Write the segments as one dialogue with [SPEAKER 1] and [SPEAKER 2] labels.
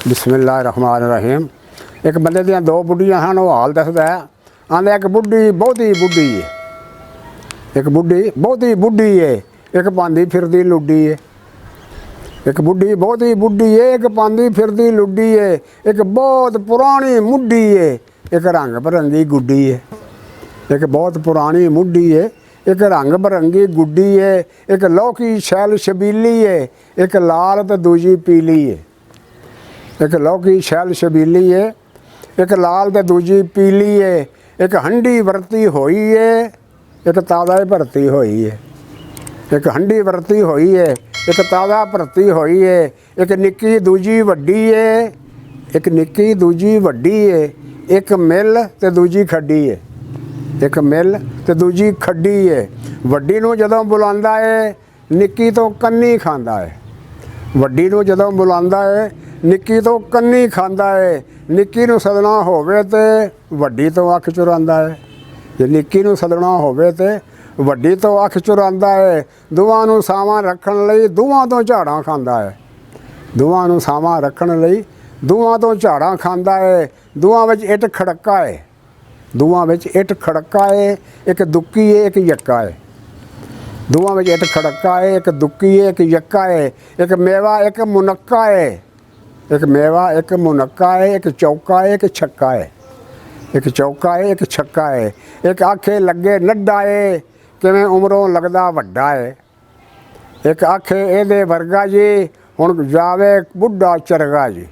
[SPEAKER 1] बिस्मिल्लाहिर्रहमानिर्रहीम। एक बंदे दियां दो बुढ़ियां हैं, वो हाल दसदा है। आंदा एक बुढ़ी बहुती बुढ़ी है, एक बुढ़ी बहुती बुढ़ी है, एक पांदी फिरदी लुड्डी है। एक बुढ़ी बहुती बुढ़ी है, एक पांदी फिरदी लुड्डी है। एक बहुत पुरानी मुड्डी है, एक रंग बिरंगी गुड्डी है। एक बहुत पुरानी मुड्डी है, एक रंग बिरंगी गुड्डी है। एक लौकी शैल छबीली है, एक लाल तो दूजी पीली है। एक लौकी शैल छबीली है, एक लाल तो दूजी पीली है। एक हंडी वरती होई है, एक ताज़ा भरती होई है। एक हंडी वरती होई है, एक ताज़ा भरती होई है। एक निक्की दूजी वड्डी है, एक निक्की दूजी वड्डी है। एक मिल ते दूजी खड्डी है, एक मिल ते दूजी खड्डी है। वड्डी नूं जदों बुलांदा है, निक्की तो कन्नी खांदा है। वड्डी नूं जदों बुलांदा है, निक्की तो कन्नी खांदा है। निक्की नूं सदना होवे ते वड्डी तो अख चुरांदा है। जे निक्की नूं सदना होवे ते वड्डी तो अख चुरांदा है। दोवां नूं सावां रखण लई दोवां तो झाड़ां खांदा है। दोवां नूं सावां रखण लई दोवां तो झाड़ां खांदा है। दोवां विच इट खड़का है, दोवां विच इट खड़का है। एक दुक्की है, एक यक्का है। दोवां विच इट खड़का है, एक दुक्की है, एक यक्का है। एक मेवा एक मुनक्का है, एक मेवा एक मुनक्का है। एक चौका है, एक छक्का है। एक चौका है, एक छक्का है। एक आखे लगे नड्डा है, किवें उमरों लगदा वड्डा है। एक आखे एदे वर्गा जी, हुण जावे बुढ़ा चरगा जी।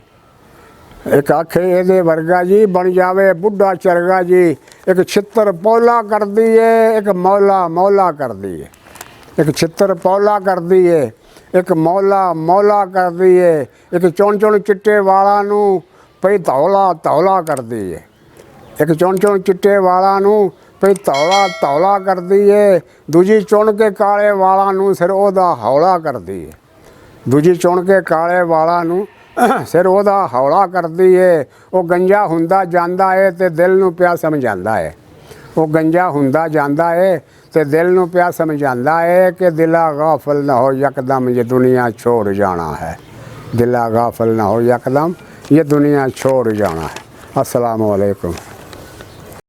[SPEAKER 1] एक आखे एदे वर्गा जी, बन जावे बुढ़ा चरगा जी। एक छित्तर पौला कर दी है, एक मौला मौला कर दी है। एक छित्तर पौला कर दी है, एक मौला मौला कर दी है। एक चुण चुण चिट्टे वाला नूं पई धौला धौला कर दी है। एक चुण चुण चिट्टे वाला नूं पई धौला धौला कर दी है। दूजी चुण के काले वाला नूं सिर ओदा हौला कर दी है। दूजी चुण के काले वाला नूं सिर ओदा हौला कर दी है। वो गंजा हुंदा जांदा है ते दिल नूं पिया समझांदा है। वो गंजा हुंदा जांदा है ते दिल नूं पिया समझांदा है कि दिला गाफिल ना हो यकदम ये दुनिया छोड़ जाना है। दिला गाफिल ना हो यकदम ये दुनिया छोड़ जाना है। अस्सलामु अलैकुम।